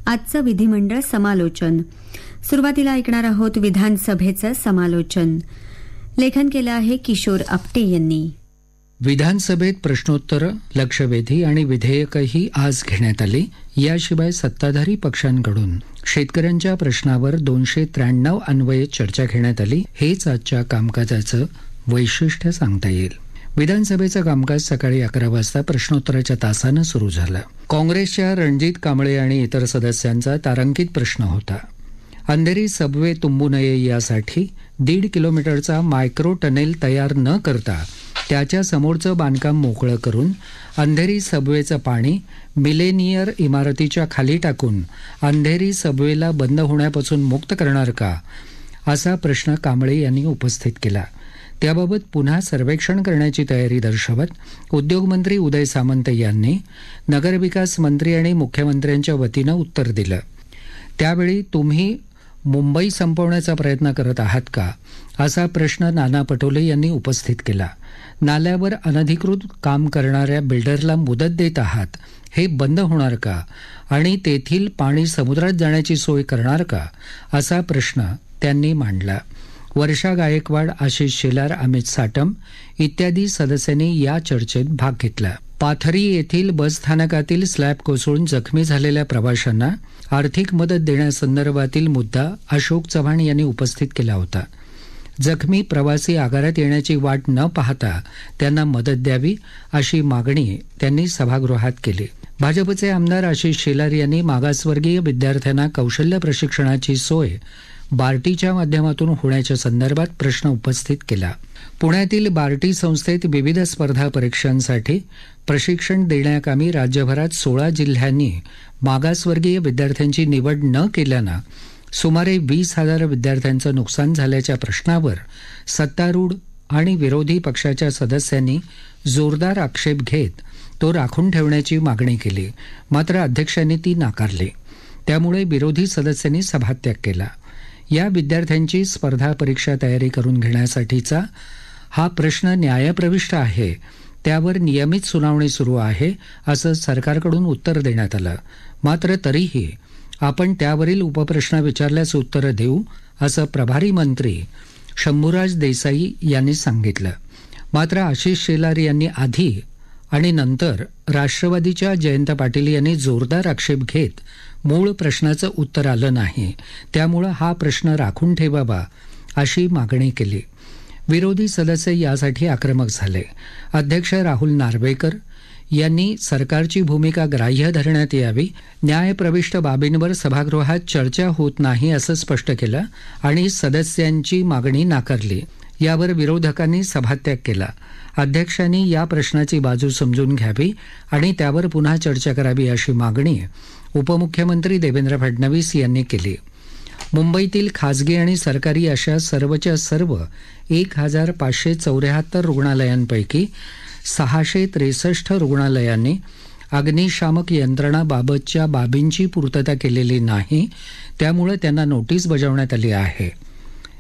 आजचं विधिमंडळ समालोचन. सुरुवातीला ऐकणार आहोत विधानसभेचं समालोचन. लेखन केलं आहे किशोर आपटे यांनी. विधानसभेत प्रश्नोत्तरं, लक्षवेधी आणि विधेयकही आज घेण्यात आली. याशिवाय सत्ताधारी पक्षांकडून शेतकऱ्यांच्या प्रश्नावर 293 अन्वये चर्चा घेण्यात आली. हेच आजच्या कामकाजाचं वैशिष्ट्य सांगता येईल. विधानसभेचं कामकाज सकाळी 11 वाजता प्रश्नोत्तराच्या तासानं सुरू झालं. काँग्रेसच्या रणजित कांबळे आणि इतर सदस्यांचा तारांकित प्रश्न होता. अंधेरी सबवे तुंबू नये यासाठी 1.5 किलोमीटरचा मायक्रो टनेल तयार न करता त्याच्या समोरचं बांधकाम मोकळं करून अंधेरी सबवेचं पाणी मिलेनियर इमारतीच्या खाली टाकून अंधेरी सबवेला बंद होण्यापासून मुक्त करणार का, असा प्रश्न कांबळे यांनी उपस्थित केला. त्याबाबत पुन्हा सर्वेक्षण करण्याची तयारी दर्शवत उद्योगमंत्री उदय सामंत यांनी नगरविकास मंत्री आणि मुख्यमंत्र्यांच्या वतीनं उत्तर दिलं. त्यावेळी तुम्ही मुंबई संपवण्याचा प्रयत्न करत आहात का, असा प्रश्न नाना पटोले यांनी उपस्थित केला. नाल्यावर अनधिकृत काम करणाऱ्या बिल्डरला मुदत देत आहात, हे बंद होणार का आणि तेथील पाणी समुद्रात जाण्याची सोय करणार का, असा प्रश्न त्यांनी मांडला. वर्षा गायकवाड, आशिष शेलार, अमित साटम इत्यादी सदस्यांनी या चर्चेत भाग घेतला. पाथरी येथील बसस्थानकातील स्लॅब कोसळून जखमी झालेल्या प्रवाशांना आर्थिक मदत देण्यासंदर्भातील मुद्दा अशोक चव्हाण यांनी उपस्थित केला होता. जखमी प्रवासी आगारात येण्याची वाट न पाहता त्यांना मदत द्यावी, अशी मागणी त्यांनी सभागृहात केली. भाजपचे आमदार आशिष शेलार यांनी मागासवर्गीय विद्यार्थ्यांना कौशल्य प्रशिक्षणाची सोय बार्टीच्या माध्यमातून होण्याच्या संदर्भात प्रश्न उपस्थित केला. पुण्यातील बार्टी संस्थेत विविध स्पर्धा परीक्षांसाठी प्रशिक्षण देण्याकामी राज्यभरात 16 जिल्ह्यांनी मागासवर्गीय विद्यार्थ्यांची निवड न केल्यानं सुमारे 20,000 विद्यार्थ्यांचं नुकसान झाल्याच्या प्रश्नावर सत्तारूढ आणि विरोधी पक्षाच्या सदस्यांनी जोरदार आक्षेप घेत तो राखून ठेवण्याची मागणी केली. मात्र अध्यक्षांनी ती नाकारली. त्यामुळे विरोधी सदस्यांनी सभात्याग केला. या विद्यार्थ्यांची स्पर्धा परीक्षा तयारी करून घेण्यासाठीचा हा प्रश्न न्यायप्रविष्ट आहे, त्यावर नियमित सुनावणी सुरू आहे, असं सरकारकडून उत्तर देण्यात आलं. मात्र तरीही आपण त्यावरील उपप्रश्न विचारल्यास उत्तरं देऊ, असं प्रभारी मंत्री शंभूराज देसाई यांनी सांगितलं. मात्र आशिष शेलार यांनी आधी आणि नंतर राष्ट्रवादीच्या जयंत पाटील यांनी जोरदार आक्षेप घेत मूळ प्रश्नाचं उत्तर आलं नाही, त्यामुळं हा प्रश्न राखून ठेवावा, अशी मागणी केली. विरोधी सदस्य यासाठी आक्रमक झाले. अध्यक्ष राहुल नार्वेकर यांनी सरकारची भूमिका ग्राह्य धरण्यात यावी, न्यायप्रविष्ट बाबींवर सभागृहात चर्चा होत नाही असं स्पष्ट केलं आणि सदस्यांची मागणी नाकारली. यावर विरोधकांनी सभात्याग केला. अध्यक्षांनी या प्रश्नाची बाजू समजून घ्यावी आणि त्यावर पुन्हा चर्चा करावी, अशी मागणी उपमुख्यमंत्री देवेंद्र फडणवीस यांनी केली. मुंबईतील खासगी आणि सरकारी अशा सर्वच्या सर्व 1,574 रुग्णालयांपैकी 663 रुग्णालयांनी अग्निशामक यंत्रणाबाबतच्या बाबींची पूर्तता केलेली नाही, त्यामुळे त्यांना नोटीस बजावण्यात आली आहे.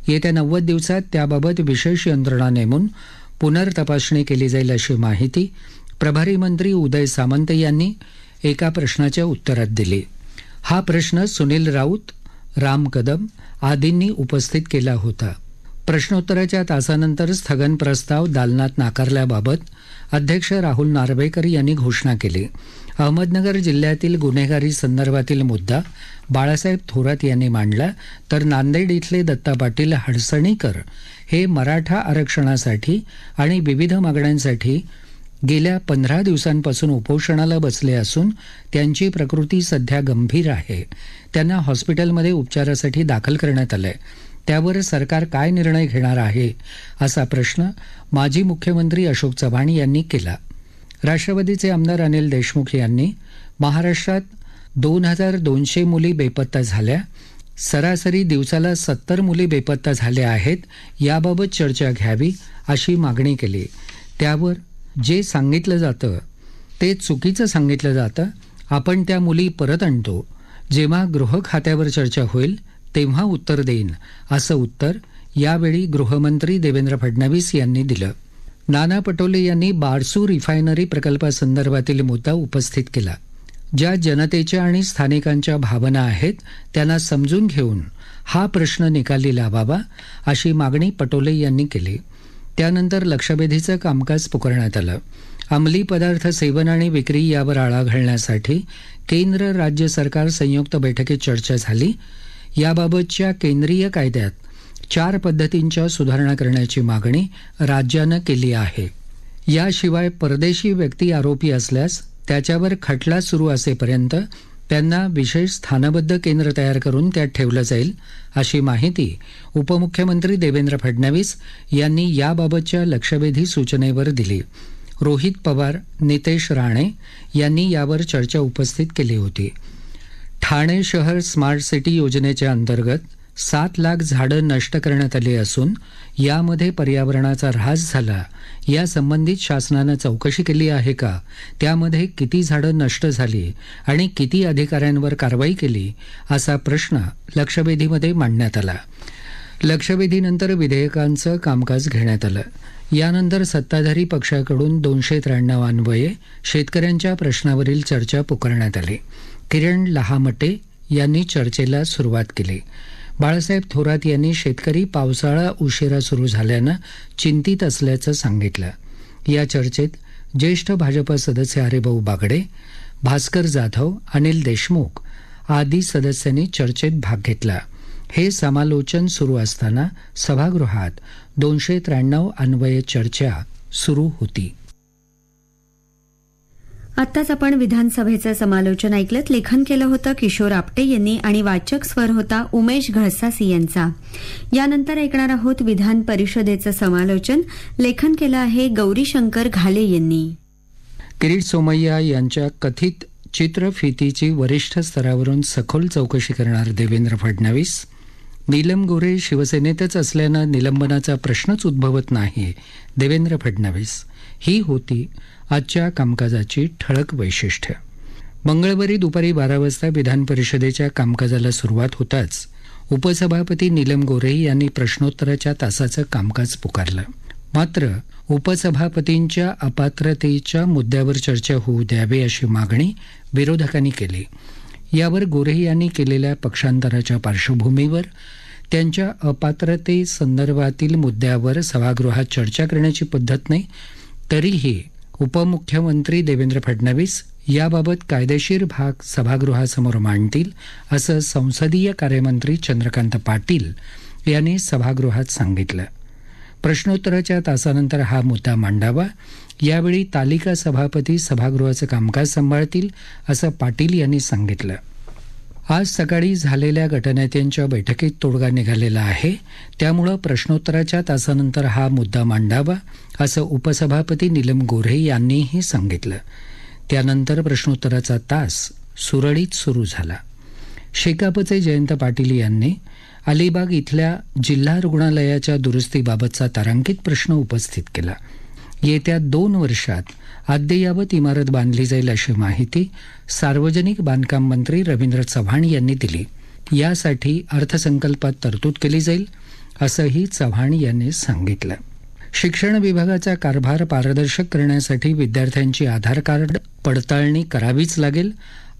येत्या 90 दिवसात त्याबाबत विशेष यंत्रणा नेमून पुनर्तपासणी केली जाईल, अशी माहिती प्रभारी मंत्री उदय सामंत यांनी एका प्रश्नाच्या उत्तरात दिली. हा प्रश्न सुनील राऊत, राम कदम आदींनी उपस्थित केला होता. प्रश्नोत्तराच्या तासानंतर स्थगन प्रस्ताव दालनात नाकारल्याबाबत अध्यक्ष राहुल नार्वेकर यांनी घोषणा केली. अहमदनगर जिल्ह्यातील गुन्हेगारी संदर्भातील मुद्दा बाळासाहेब थोरात यांनी मांडला, तर नांदेड इथले दत्ता पाटील हडसणीकर हे मराठा आरक्षणासाठी आणि विविध मागण्यांसाठी गेल्या 15 दिवसांपासून उपोषणाला बसले असून त्यांची प्रकृती सध्या गंभीर आहे. त्यांना हॉस्पिटलमध्ये उपचारासाठी दाखल करण्यात आलंय. त्यावर सरकार काय निर्णय घेणार आहे, असा प्रश्न माजी मुख्यमंत्री अशोक चव्हाण यांनी केला. राष्ट्रवादीचे आमदार अनिल देशमुख यांनी महाराष्ट्रात 2,200 मुली बेपत्ता झाल्या, सरासरी दिवसाला 70 मुली बेपत्ता झाल्या आहेत, याबाबत चर्चा घ्यावी, अशी मागणी केली. त्यावर जे सांगितलं जातं ते चुकीचं सांगितलं जातं. आपण त्या मुली परत आणतो. जेव्हा गृह खात्यावर चर्चा होईल तेव्हा उत्तर देईन, असं उत्तर यावेळी गृहमंत्री देवेंद्र फडणवीस यांनी दिलं. नाना पटोले यांनी बारसू रिफायनरी प्रकल्पासंदर्भातील मुद्दा उपस्थित केला. ज्या जनतेच्या आणि स्थानिकांच्या भावना आहेत त्यांना समजून घेऊन हा प्रश्न निकाली लावावा अशी मागणी पटोले यांनी केली. त्यानंतर लक्षवेधीचं कामकाज पुकारण्यात आलं. अंमली पदार्थ सेवन आणि विक्री यावर आळा घालण्यासाठी केंद्र राज्य सरकार संयुक्त बैठकीत चर्चा झाली. याबाबतच्या केंद्रीय कायद्यात 4 पद्धतींच्या सुधारणा करण्याची मागणी राज्यानं केली आहे. याशिवाय परदेशी व्यक्ती आरोपी असल्यास त्याच्यावर खटला सुरू असेपर्यंत त्यांना विशेष स्थानबद्ध केंद्र तयार करून त्यात ठेवलं जाईल अशी माहिती उपमुख्यमंत्री देवेंद्र फडणवीस यांनी याबाबतच्या लक्षवेधी सूचनेवर दिली. रोहित पवार, नितेश राणे यांनी यावर चर्चा उपस्थित केली होती. ठाणे शहर स्मार्ट सिटी योजनेच्या अंतर्गत 7 लाख झाडं नष्ट करण्यात आली असून यामध्ये पर्यावरणाचा ऱ्हास झाला यासंबंधित शासनानं चौकशी केली आहे का, त्यामध्ये किती झाडं नष्ट झाली आणि किती अधिकाऱ्यांवर कारवाई केली असा प्रश्न लक्षवेधीमध्ये मांडण्यात आला. लक्षवेधीनंतर विधेयकांचं कामकाज घेण्यात आलं. यानंतर सत्ताधारी पक्षाकडून 293 अन्वये शेतकऱ्यांच्या प्रश्नावरील चर्चा पुकारण्यात आली. किरण लहामटे यांनी चर्चेला सुरुवात केली. बाळासाहेब थोरात यांनी शेतकरी पावसाळा उशिरा सुरू झाल्यानं चिंतित असल्याचं सांगितलं. या चर्चेत ज्येष्ठ भाजप सदस्य हरिभाऊ बागडे, भास्कर जाधव, अनिल देशमुख आदी सदस्यांनी चर्चेत भाग घेतला. हे समालोचन सुरू असताना सभागृहात 293 अन्वये चर्चा सुरू होती. आत्ताच आपण विधानसभेचं समालोचन ऐकलं. लेखन केलं होतं किशोर आपटे यांनी आणि वाचक स्वर होता उमेश घळसासी यांचा. यानंतर ऐकणार आहोत विधान परिषदेचं समालोचन. लेखन केलं आहे गौरीशंकर घाले यांनी. किरीट सोमय्या यांच्या कथित चित्रफितीची वरिष्ठ स्तरावरून सखोल चौकशी करणार देवेंद्र फडणवीस. नीलम गोऱ्हे शिवसेनेतच असल्यानं निलंबनाचा प्रश्नच उद्भवत नाही देवेंद्र फडणवीस. ही होती आजच्या कामकाजाची ठळक वैशिष्ट्य. मंगळवारी दुपारी 12 वाजता विधान परिषदेच्या कामकाजाला सुरुवात होताच उपसभापती नीलम गोऱ्हे यांनी प्रश्नोत्तराच्या तासाचं कामकाज पुकारलं. मात्र उपसभापतींच्या अपात्रतेच्या मुद्द्यावर चर्चा होऊ द्यावी अशी मागणी विरोधकांनी केली. यावर गोऱ्हे यांनी केलेल्या पक्षांतराच्या पार्श्वभूमीवर त्यांच्या अपात्रतेसंदर्भातील मुद्द्यावर सभागृहात चर्चा करण्याची पद्धत नाही. तरीही उपमुख्यमंत्री देवेंद्र फडणवीस याबाबत कायदेशीर भाग सभागृहासमोर मांडतील असं संसदीय कार्यमंत्री चंद्रकांत पाटील यांनी सभागृहात सांगितलं. प्रश्नोत्तराच्या तासानंतर हा मुद्दा मांडावा. यावेळी तालिका सभापती सभागृहाचं कामकाज सांभाळतील असं पाटील यांनी सांगितलं. आज सकाळी झालेल्या गटनेत्यांच्या बैठकीत तोडगा निघालेला आहे. त्यामुळे प्रश्नोत्तराच्या तासानंतर हा मुद्दा मांडावा असं उपसभापती नीलम गोऱ्हे यांनीही सांगितलं. त्यानंतर प्रश्नोत्तराचा तास सुरळीत सुरू झाला. शेकापचे जयंत पाटील यांनी अलिबाग इथल्या जिल्हा रुग्णालयाच्या दुरुस्तीबाबतचा तारांकित प्रश्न उपस्थित केला. येत्या 2 वर्षात अद्ययावत इमारत बांधली जाईल अशी माहिती सार्वजनिक बांधकाम मंत्री रवींद्र चव्हाण यांनी दिली. यासाठी अर्थसंकल्पात तरतूद केली जाईल असंही चव्हाण यांनी सांगितलं. शिक्षण विभागाचा कारभार पारदर्शक करण्यासाठी विद्यार्थ्यांची आधार कार्ड पडताळणी करावीच लागेल.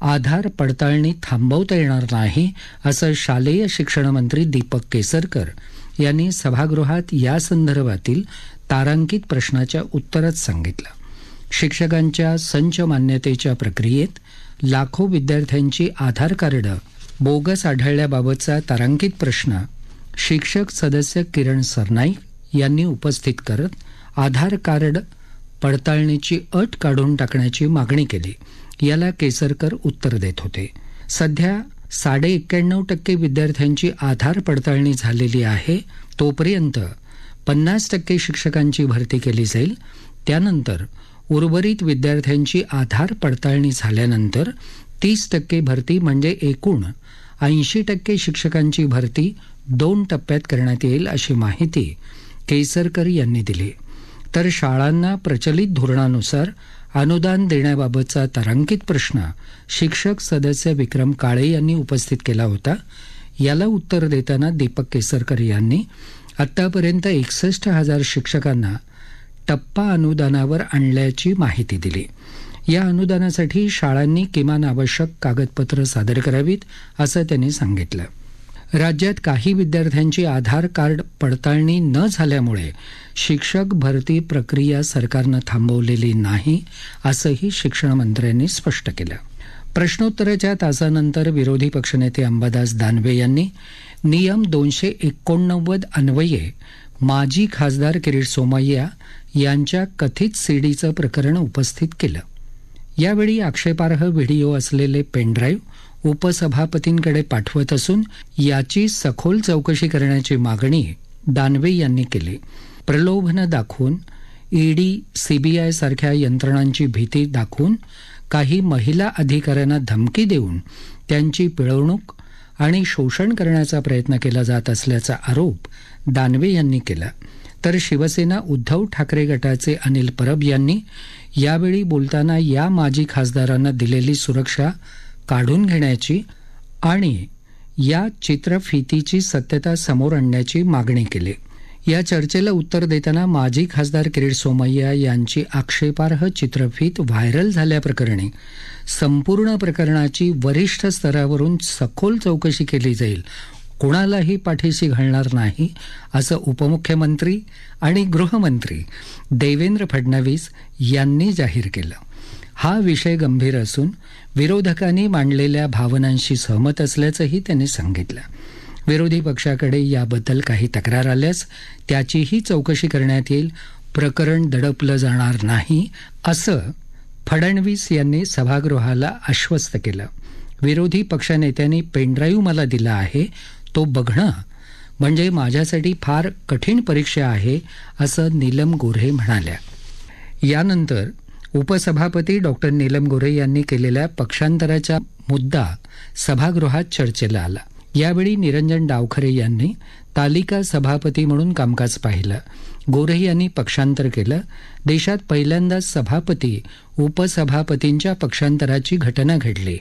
आधार पडताळणी थांबवता येणार नाही असं शालेय शिक्षण मंत्री दीपक केसरकर यांनी सभागृहात यासंदर्भातील तारांकित प्रश्नाच्या उत्तरात सांगितलं. शिक्षकांच्या संच मान्यतेच्या प्रक्रियेत लाखो विद्यार्थ्यांची आधार कार्ड बोगस आढळल्याबाबतचा तारांकित प्रश्न शिक्षक सदस्य किरण सरनाईक यांनी उपस्थित करत आधार कार्ड पडताळणीची अट काढून टाकण्याची मागणी केली. याला केसरकर उत्तर देत होते. सध्या 91% विद्यार्थ्यांची आधार पडताळणी झालेली आहे. तोपर्यंत 50% शिक्षकांची भरती केली जाईल. त्यानंतर उर्वरित विद्यार्थ्यांची आधार पडताळणी झाल्यानंतर 30% भरती म्हणजे एकूण 80% शिक्षकांची भरती 2 टप्प्यात करण्यात येईल अशी माहिती केसरकर यांनी दिली. तर शाळांना प्रचलित धोरणानुसार अनुदान देण्याबाबतचा तारांकित प्रश्न शिक्षक सदस्य विक्रम काळे यांनी उपस्थित केला होता. याला उत्तर देताना दीपक केसरकर यांनी आतापर्यंत 61,000 शिक्षकांना टप्पा अनुदानावर आणल्याची माहिती दिली. या अनुदानासाठी शाळांनी किमान आवश्यक कागदपत्र सादर करावीत असं त्यांनी सांगितलं. राज्यात काही विद्यार्थ्यांची आधार कार्ड पडताळणी न झाल्यामुळे शिक्षक भरती प्रक्रिया सरकारनं थांबवलेली नाही असंही शिक्षण मंत्र्यांनी स्पष्ट केलं. प्रश्नोत्तराच्या तासानंतर विरोधी पक्षनेते अंबादास दानवे यांनी नियम 289 अन्वये माजी खासदार किरीट सोमय्या यांच्या कथित सीडीचं प्रकरण उपस्थित केलं. यावेळी आक्षेपार्ह व्हिडिओ असलेले पेनड्राईव्ह उपसभापतींकडे पाठवत असून याची सखोल चौकशी करण्याची मागणी दानवे यांनी केली. प्रलोभनं दाखवून ईडी, सीबीआय सारख्या यंत्रणांची भीती दाखवून काही महिला अधिकाऱ्यांना धमकी देऊन त्यांची पिळवणूक आणि शोषण करण्याचा प्रयत्न केला जात असल्याचा आरोप दानवे यांनी केला. तर शिवसेना उद्धव ठाकरे गटाचे अनिल परब यांनी यावेळी बोलताना या माजी खासदारांना दिलेली सुरक्षा काढून घेण्याची आणि या चित्रफितीची सत्यता समोर आणण्याची मागणी केली. या चर्चेला उत्तर देताना माजी खासदार किरीट सोमय्या यांची आक्षेपार्ह चित्रफीत व्हायरल झाल्याप्रकरणी संपूर्ण प्रकरणाची वरिष्ठ स्तरावरून सखोल चौकशी केली जाईल, कोणालाही पाठीशी घालणार नाही असं उपमुख्यमंत्री आणि गृहमंत्री देवेंद्र फडणवीस यांनी जाहीर केलं. हा विषय गंभीर असून विरोधकांनी मांडलेल्या भावनांशी सहमत असल्याचंही त्यांनी सांगितलं. विरोधी पक्षाकडे याबद्दल काही तक्रार आल्यास त्याचीही चौकशी करण्यात येईल, प्रकरण दडपलं जाणार नाही असं फडणवीस यांनी सभागृहाला आश्वस्त केलं. विरोधी पक्षनेत्यांनी पेनड्राईव्ह मला दिला आहे, तो बघणं म्हणजे माझ्यासाठी फार कठीण परीक्षा आहे असं नीलम गोऱ्हे म्हणाल्या. यानंतर उपसभापती डॉक्टर नीलम गोऱ्हे यांनी केलेल्या पक्षांतराचा मुद्दा सभागृहात चर्चेला आला. यावेळी निरंजन डावखरे यांनी तालिका सभापती म्हणून कामकाज पाहिलं. गोऱ्हे यांनी पक्षांतर केलं. देशात पहिल्यांदाच सभापती उपसभापतींच्या पक्षांतराची घटना घडली.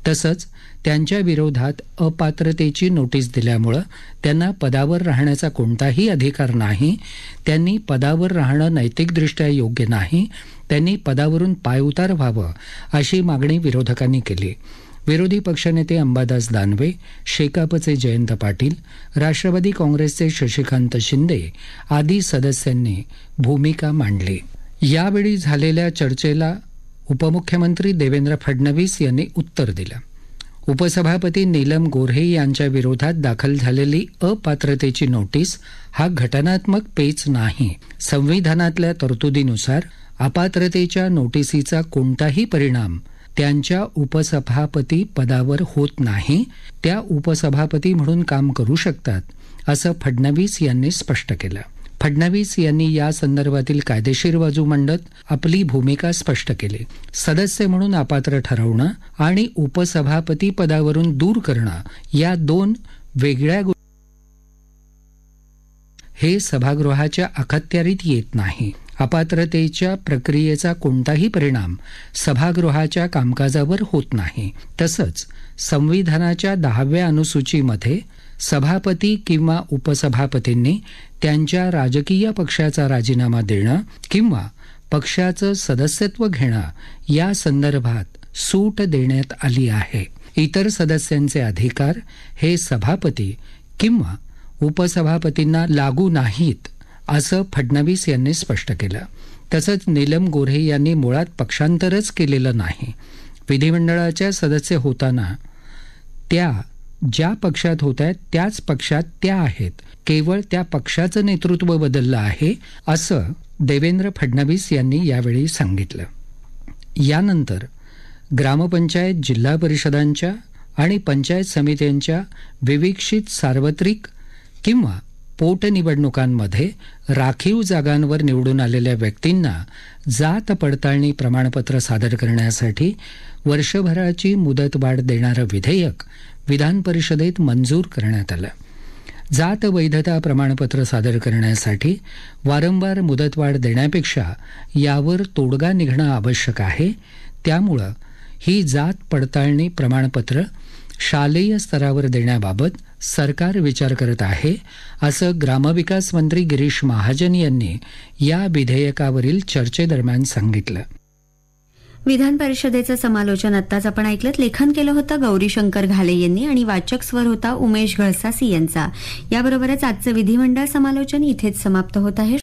तसंच त्यांच्या विरोधात अपात्रतेची नोटीस दिल्यामुळं त्यांना पदावर राहण्याचा कोणताही अधिकार नाही. त्यांनी पदावर राहणं नैतिकदृष्ट्या योग्य नाही. त्यांनी पदावरून पायउतार व्हावं अशी मागणी विरोधकांनी केली. विरोधी पक्षनेते अंबादास दानवे, शेकापचे जयंत पाटील, राष्ट्रवादी काँग्रेसचे शशिकांत शिंदे आदी सदस्यांनी भूमिका मांडली. यावेळी झालेल्या चर्चेला उपमुख्यमंत्री देवेंद्र फडणवीस यांनी उत्तर दिलं. उपसभापती नीलम गोऱ्हे यांच्या विरोधात दाखल झालेली अपात्रतेची नोटीस हा घटनात्मक पेच नाही. संविधानातल्या तरतुदीनुसार अपात्रतेच्या नोटिसीचा कोणताही परिणाम त्यांच्या उपसभापती पदावर होत नाही. त्या उपसभापती म्हणून काम करू शकतात असं फडणवीस यांनी स्पष्ट केलं. फडणवीस यांनी या संदर्भातील कायदेशीर बाजू मांडत आपली भूमिका स्पष्ट केली. सदस्य म्हणून अपात्र ठरवणं आणि उपसभापती पदावरून दूर करणं या दोन वेगळ्या हे सभागृहाच्या अखत्यारीत येत नाही. अपात्रतेच्या प्रक्रियेचा कोणताही परिणाम सभागृहाच्या कामकाजावर होत नाही. तसंच संविधानाच्या 10व्या अनुसूचीमध्ये सभापती किंवा उपसभापतींनी त्यांच्या राजकीय पक्षाचा राजीनामा देणं किंवा पक्षाचं सदस्यत्व घेणं या संदर्भात सूट देण्यात आली आहे. इतर सदस्यांचे अधिकार हे सभापती किंवा उपसभापतींना लागू नाहीत असं फडणवीस यांनी स्पष्ट केलं. तसंच नीलम गोऱ्हे यांनी मुळात पक्षांतरच केलेलं नाही. विधिमंडळाच्या सदस्य होताना त्या ज्या पक्षात होत्या त्याच पक्षात त्या आहेत. केवळ त्या पक्षाचं नेतृत्व बदललं आहे असं देवेंद्र फडणवीस यांनी यावेळी सांगितलं. यानंतर ग्रामपंचायत, जिल्हा परिषदांच्या आणि पंचायत समित्यांच्या विवेक्षित सार्वत्रिक किंवा पोटनिवडणुकांमध्ये राखीव जागांवर निवडून आलेल्या व्यक्तींना जात पडताळणी प्रमाणपत्र सादर करण्यासाठी वर्षभराची मुदतवाढ देणारं विधेयक विधान परिषदेत मंजूर करण्यात आलं. जात वैधता प्रमाणपत्र सादर करण्यासाठी वारंवार मुदतवाढ देण्यापेक्षा यावर तोडगा निघणं आवश्यक आहे. त्यामुळं ही जात पडताळणी प्रमाणपत्र शालेय स्तरावर देण्याबाबत सरकार विचार करत आहे असं ग्रामविकास मंत्री गिरीश महाजन यांनी या विधेयकावरील चर्चेदरम्यान सांगितलं. विधान परिषदेचं समालोचन आत्ताच आपण ऐकलं. लेखन केलं होतं गौरीशंकर घाले यांनी आणि वाचक स्वर होता उमेश घळसासी यांचा. याबरोबरच आजचं विधिमंडळ समालोचन इथेच समाप्त होत आहे.